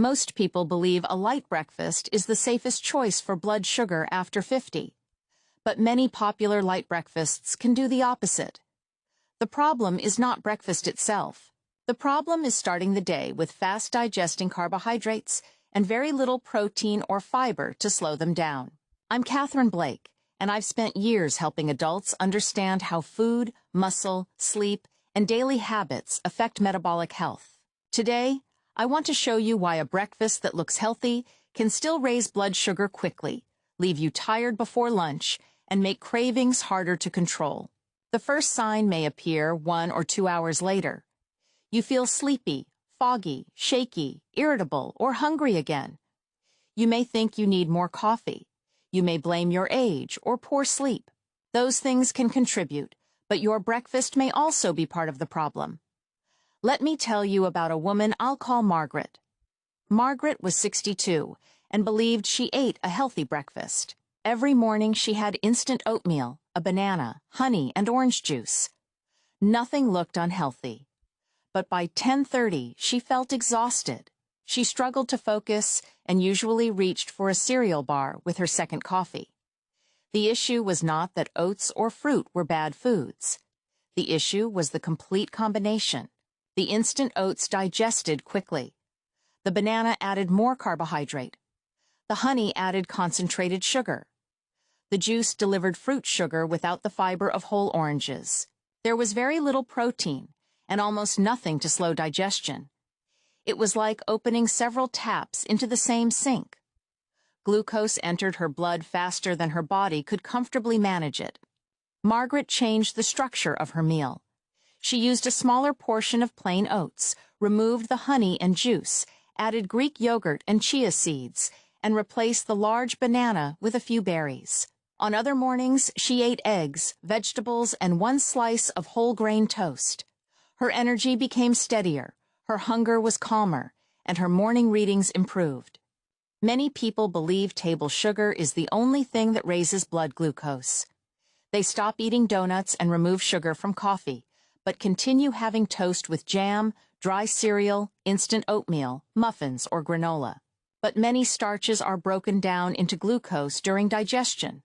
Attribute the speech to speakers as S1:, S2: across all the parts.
S1: Most people believe a light breakfast is the safest choice for blood sugar after 50. But many popular light breakfasts can do the opposite. The problem is not breakfast itself. The problem is starting the day with fast-digesting carbohydrates and very little protein or fiber to slow them down. I'm Catherine Blake, and I've spent years helping adults understand how food, muscle, sleep, and daily habits affect metabolic health. Today, I want to show you why a breakfast that looks healthy can still raise blood sugar quickly, leave you tired before lunch, and make cravings harder to control. The first sign may appear 1 or 2 hours later. You feel sleepy, foggy, shaky, irritable, or hungry again. You may think you need more coffee. You may blame your age or poor sleep. Those things can contribute, but your breakfast may also be part of the problem. Let me tell you about a woman I'll call Margaret. Margaret was 62 and believed she ate a healthy breakfast. Every morning she had instant oatmeal, a banana, honey, and orange juice. Nothing looked unhealthy. But by 10:30, she felt exhausted. She struggled to focus and usually reached for a cereal bar with her second coffee. The issue was not that oats or fruit were bad foods. The issue was the complete combination. The instant oats digested quickly. The banana added more carbohydrate. The honey added concentrated sugar. The juice delivered fruit sugar without the fiber of whole oranges. There was very little protein and almost nothing to slow digestion. It was like opening several taps into the same sink. Glucose entered her blood faster than her body could comfortably manage it. Margaret changed the structure of her meal. She used a smaller portion of plain oats, removed the honey and juice, added Greek yogurt and chia seeds, and replaced the large banana with a few berries. On other mornings, she ate eggs, vegetables, and 1 slice of whole grain toast. Her energy became steadier, her hunger was calmer, and her morning readings improved. Many people believe table sugar is the only thing that raises blood glucose. They stop eating donuts and remove sugar from coffee, but continue having toast with jam, dry cereal, instant oatmeal, muffins, or granola. But many starches are broken down into glucose during digestion.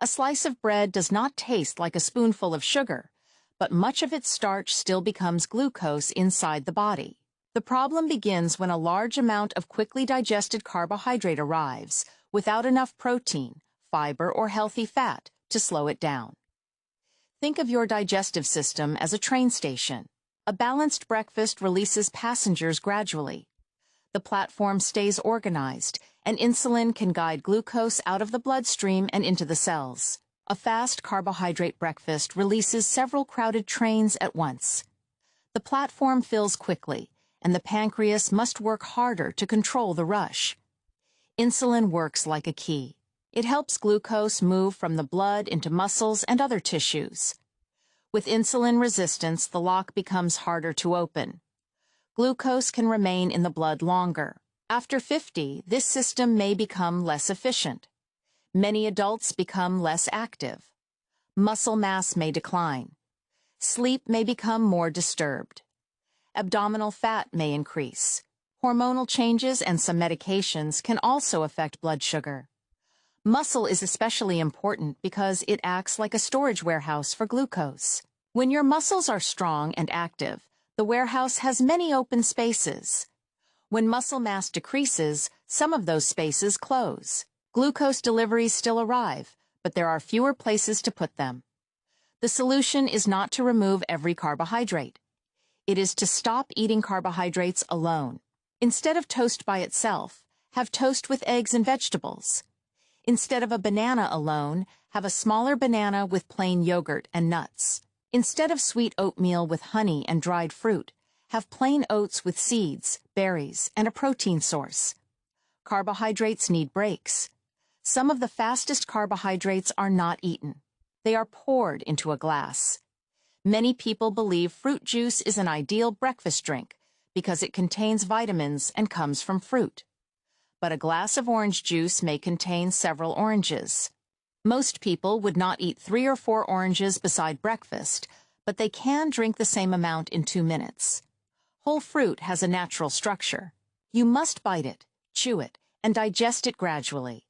S1: A slice of bread does not taste like a spoonful of sugar, but much of its starch still becomes glucose inside the body. The problem begins when a large amount of quickly digested carbohydrate arrives without enough protein, fiber, or healthy fat to slow it down. Think of your digestive system as a train station. A balanced breakfast releases passengers gradually. The platform stays organized, and insulin can guide glucose out of the bloodstream and into the cells. A fast carbohydrate breakfast releases several crowded trains at once. The platform fills quickly, and the pancreas must work harder to control the rush. Insulin works like a key. It helps glucose move from the blood into muscles and other tissues. With insulin resistance, the lock becomes harder to open. Glucose can remain in the blood longer. After 50, this system may become less efficient. Many adults become less active. Muscle mass may decline. Sleep may become more disturbed. Abdominal fat may increase. Hormonal changes and some medications can also affect blood sugar. Muscle is especially important because it acts like a storage warehouse for glucose. When your muscles are strong and active, the warehouse has many open spaces. When muscle mass decreases, some of those spaces close. Glucose deliveries still arrive, but there are fewer places to put them. The solution is not to remove every carbohydrate. It is to stop eating carbohydrates alone. Instead of toast by itself, have toast with eggs and vegetables. Instead of a banana alone, have a smaller banana with plain yogurt and nuts. Instead of sweet oatmeal with honey and dried fruit, have plain oats with seeds, berries, and a protein source. Carbohydrates need breaks. Some of the fastest carbohydrates are not eaten. They are poured into a glass. Many people believe fruit juice is an ideal breakfast drink because it contains vitamins and comes from fruit. But a glass of orange juice may contain several oranges. Most people would not eat 3 or 4 oranges beside breakfast, but they can drink the same amount in 2 minutes. Whole fruit has a natural structure. You must bite it, chew it, and digest it gradually.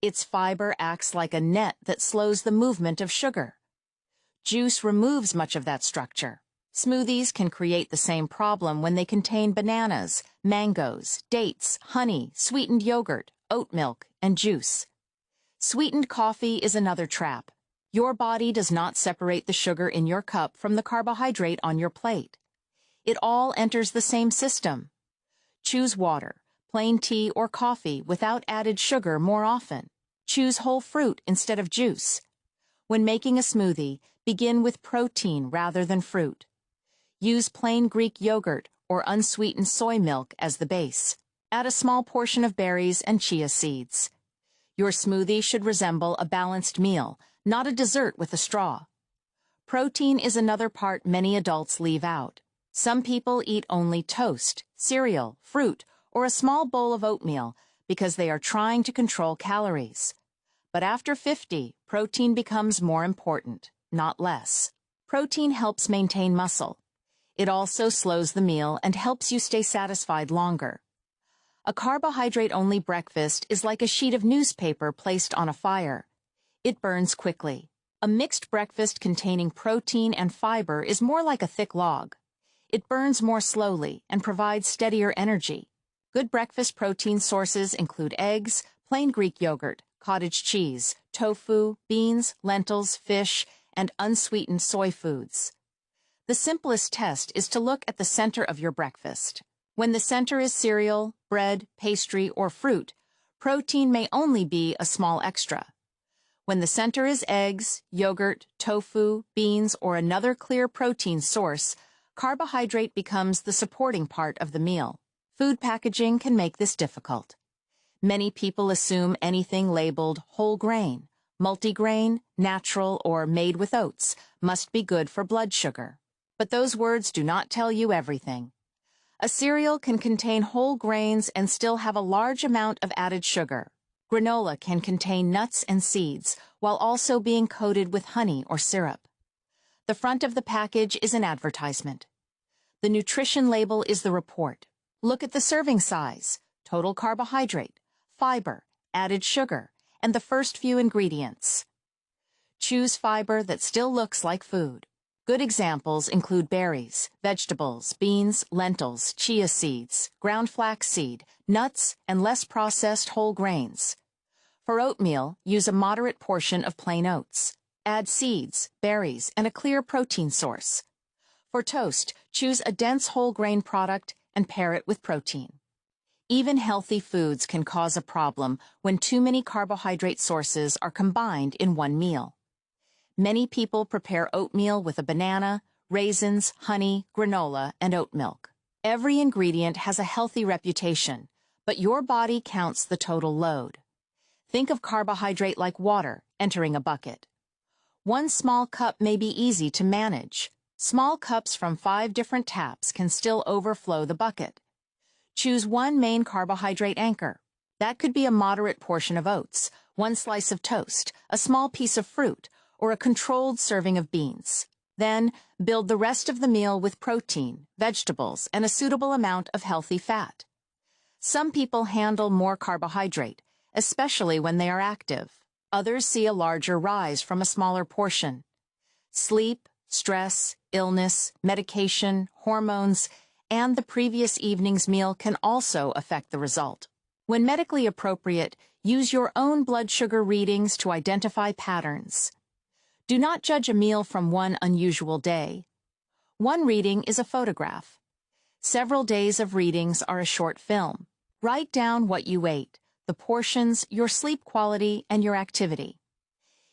S1: Its fiber acts like a net that slows the movement of sugar. Juice removes much of that structure. Smoothies can create the same problem when they contain bananas, mangoes, dates, honey, sweetened yogurt, oat milk, and juice. Sweetened coffee is another trap. Your body does not separate the sugar in your cup from the carbohydrate on your plate. It all enters the same system. Choose water, plain tea or coffee without added sugar more often. Choose whole fruit instead of juice. When making a smoothie, begin with protein rather than fruit. Use plain Greek yogurt or unsweetened soy milk as the base. Add a small portion of berries and chia seeds. Your smoothie should resemble a balanced meal, not a dessert with a straw. Protein is another part many adults leave out. Some people eat only toast, cereal, fruit, or a small bowl of oatmeal because they are trying to control calories. But after 50, protein becomes more important, not less. Protein helps maintain muscle. It also slows the meal and helps you stay satisfied longer. A carbohydrate-only breakfast is like a sheet of newspaper placed on a fire. It burns quickly. A mixed breakfast containing protein and fiber is more like a thick log. It burns more slowly and provides steadier energy. Good breakfast protein sources include eggs, plain Greek yogurt, cottage cheese, tofu, beans, lentils, fish, and unsweetened soy foods. The simplest test is to look at the center of your breakfast. When the center is cereal, bread, pastry, or fruit, protein may only be a small extra. When the center is eggs, yogurt, tofu, beans, or another clear protein source, carbohydrate becomes the supporting part of the meal. Food packaging can make this difficult. Many people assume anything labeled whole grain, multigrain, natural, or made with oats must be good for blood sugar. But those words do not tell you everything. A cereal can contain whole grains and still have a large amount of added sugar. Granola can contain nuts and seeds, while also being coated with honey or syrup. The front of the package is an advertisement. The nutrition label is the report. Look at the serving size, total carbohydrate, fiber, added sugar, and the first few ingredients. Choose fiber that still looks like food. Good examples include berries, vegetables, beans, lentils, chia seeds, ground flaxseed, nuts, and less processed whole grains. For oatmeal, use a moderate portion of plain oats. Add seeds, berries, and a clear protein source. For toast, choose a dense whole grain product and pair it with protein. Even healthy foods can cause a problem when too many carbohydrate sources are combined in one meal. Many people prepare oatmeal with a banana, raisins, honey, granola, and oat milk. Every ingredient has a healthy reputation, but your body counts the total load. Think of carbohydrate like water entering a bucket. One small cup may be easy to manage. Small cups from 5 different taps can still overflow the bucket. Choose one main carbohydrate anchor. That could be a moderate portion of oats, one slice of toast, a small piece of fruit, or a controlled serving of beans. Then, build the rest of the meal with protein, vegetables, and a suitable amount of healthy fat. Some people handle more carbohydrate, especially when they are active. Others see a larger rise from a smaller portion. Sleep, stress, illness, medication, hormones, and the previous evening's meal can also affect the result. When medically appropriate, use your own blood sugar readings to identify patterns. Do not judge a meal from one unusual day. One reading is a photograph. Several days of readings are a short film. Write down what you ate, the portions, your sleep quality, and your activity.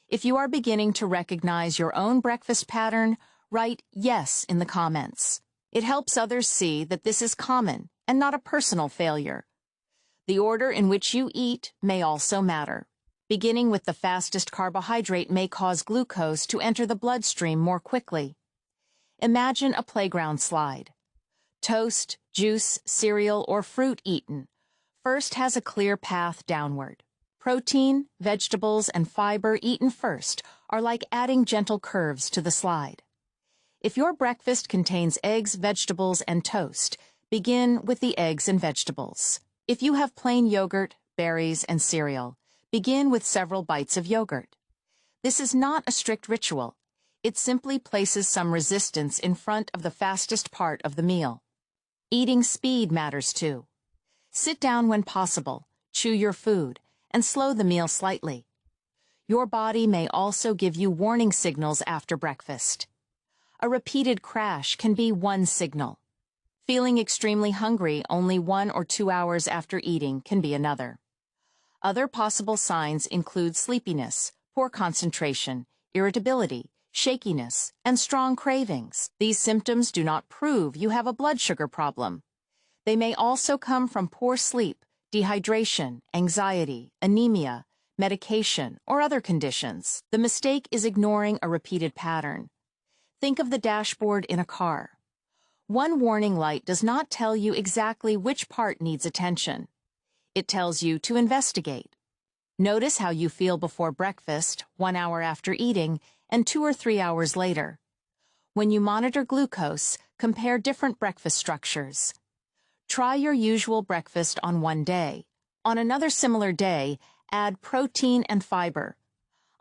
S1: If you are beginning to recognize your own breakfast pattern, write yes in the comments. It helps others see that this is common and not a personal failure. The order in which you eat may also matter. Beginning with the fastest carbohydrate may cause glucose to enter the bloodstream more quickly. Imagine a playground slide. Toast, juice, cereal, or fruit eaten first has a clear path downward. Protein, vegetables, and fiber eaten first are like adding gentle curves to the slide. If your breakfast contains eggs, vegetables, and toast, Begin with the eggs and vegetables. If you have plain yogurt, berries, and cereal, begin with several bites of yogurt. This is not a strict ritual. It simply places some resistance in front of the fastest part of the meal. Eating speed matters too. Sit down when possible, chew your food, and slow the meal slightly. Your body may also give you warning signals after breakfast. A repeated crash can be one signal. Feeling extremely hungry only 1 or 2 hours after eating can be another. Other possible signs include sleepiness, poor concentration, irritability, shakiness, and strong cravings. These symptoms do not prove you have a blood sugar problem. They may also come from poor sleep, dehydration, anxiety, anemia, medication, or other conditions. The mistake is ignoring a repeated pattern. Think of the dashboard in a car. One warning light does not tell you exactly which part needs attention. It tells you to investigate. Notice how you feel before breakfast, 1 hour after eating, and 2 or 3 hours later. When you monitor glucose, compare different breakfast structures. Try your usual breakfast on one day. On another similar day, add protein and fiber.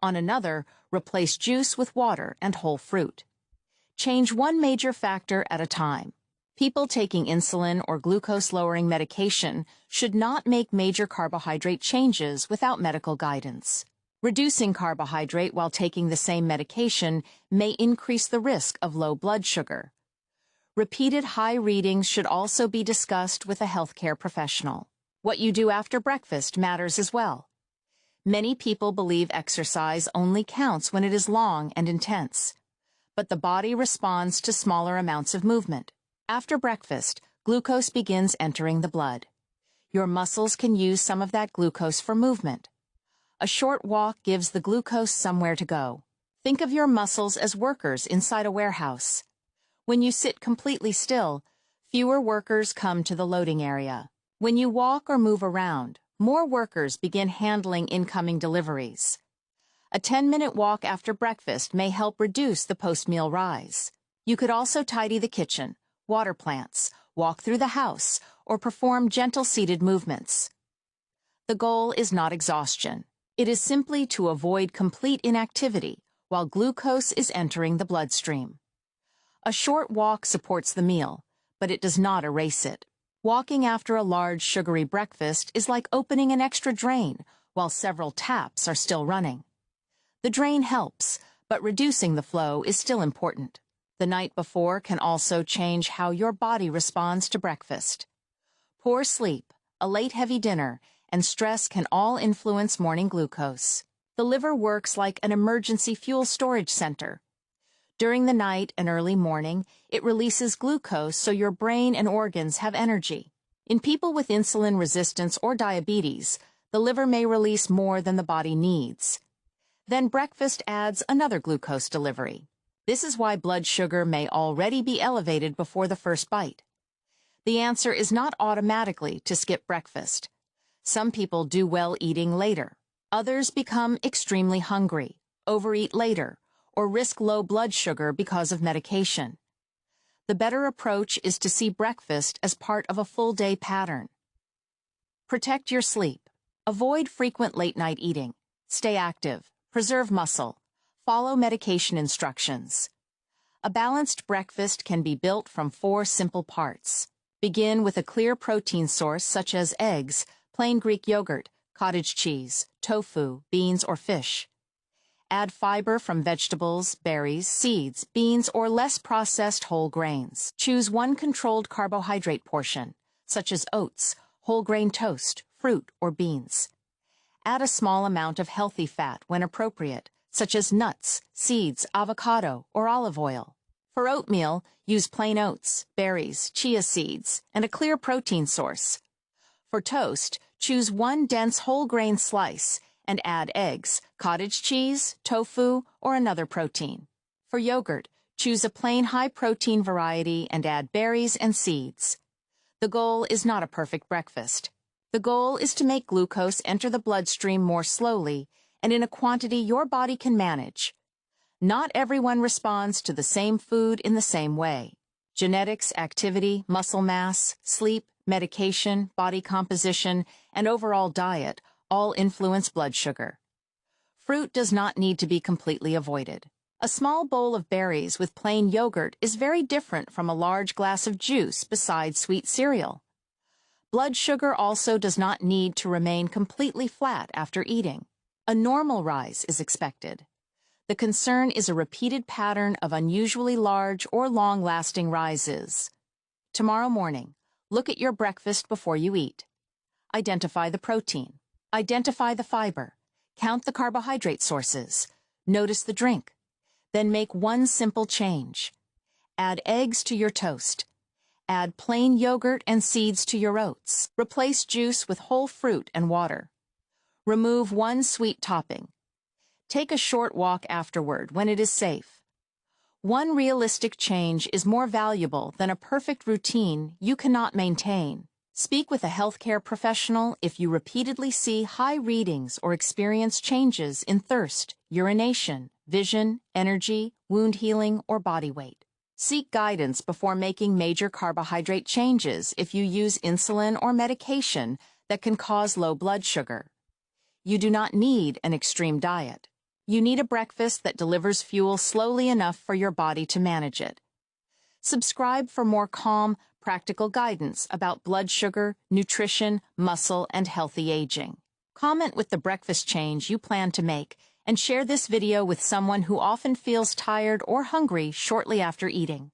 S1: On another, replace juice with water and whole fruit. Change one major factor at a time. People taking insulin or glucose-lowering medication should not make major carbohydrate changes without medical guidance. Reducing carbohydrate while taking the same medication may increase the risk of low blood sugar. Repeated high readings should also be discussed with a healthcare professional. What you do after breakfast matters as well. Many people believe exercise only counts when it is long and intense. But the body responds to smaller amounts of movement. After breakfast, glucose begins entering the blood. Your muscles can use some of that glucose for movement. A short walk gives the glucose somewhere to go. Think of your muscles as workers inside a warehouse. When you sit completely still, fewer workers come to the loading area. When you walk or move around, more workers begin handling incoming deliveries. A 10-minute walk after breakfast may help reduce the post-meal rise. You could also tidy the kitchen, water plants, walk through the house, or perform gentle seated movements. The goal is not exhaustion. It is simply to avoid complete inactivity while glucose is entering the bloodstream. A short walk supports the meal, but it does not erase it. Walking after a large sugary breakfast is like opening an extra drain while several taps are still running. The drain helps, but reducing the flow is still important. The night before can also change how your body responds to breakfast. Poor sleep, a late heavy dinner, and stress can all influence morning glucose. The liver works like an emergency fuel storage center. During the night and early morning, it releases glucose so your brain and organs have energy. In people with insulin resistance or diabetes, the liver may release more than the body needs. Then breakfast adds another glucose delivery. This is why blood sugar may already be elevated before the first bite. The answer is not automatically to skip breakfast. Some people do well eating later. Others become extremely hungry, overeat later, or risk low blood sugar because of medication. The better approach is to see breakfast as part of a full-day pattern. Protect your sleep. Avoid frequent late-night eating. Stay active. Preserve muscle. Follow medication instructions. A balanced breakfast can be built from 4 simple parts. Begin with a clear protein source such as eggs, plain Greek yogurt, cottage cheese, tofu, beans, or fish. Add fiber from vegetables, berries, seeds, beans, or less processed whole grains. Choose one controlled carbohydrate portion, such as oats, whole grain toast, fruit, or beans. Add a small amount of healthy fat when appropriate, such as nuts, seeds, avocado, or olive oil. For oatmeal, use plain oats, berries, chia seeds, and a clear protein source. For toast, choose one dense whole grain slice and add eggs, cottage cheese, tofu, or another protein. For yogurt, choose a plain high-protein variety and add berries and seeds. The goal is not a perfect breakfast. The goal is to make glucose enter the bloodstream more slowly and in a quantity your body can manage. Not everyone responds to the same food in the same way. Genetics, activity, muscle mass, sleep, medication, body composition, and overall diet all influence blood sugar. Fruit does not need to be completely avoided. A small bowl of berries with plain yogurt is very different from a large glass of juice beside sweet cereal. Blood sugar also does not need to remain completely flat after eating. A normal rise is expected. The concern is a repeated pattern of unusually large or long-lasting rises. Tomorrow morning, look at your breakfast before you eat. Identify the protein. Identify the fiber. Count the carbohydrate sources. Notice the drink. Then make one simple change. Add eggs to your toast. Add plain yogurt and seeds to your oats. Replace juice with whole fruit and water. Remove one sweet topping. Take a short walk afterward when it is safe. One realistic change is more valuable than a perfect routine you cannot maintain. Speak with a healthcare professional if you repeatedly see high readings or experience changes in thirst, urination, vision, energy, wound healing, or body weight. Seek guidance before making major carbohydrate changes if you use insulin or medication that can cause low blood sugar. You do not need an extreme diet. You need a breakfast that delivers fuel slowly enough for your body to manage it. Subscribe for more calm, practical guidance about blood sugar, nutrition, muscle, and healthy aging. Comment with the breakfast change you plan to make and share this video with someone who often feels tired or hungry shortly after eating.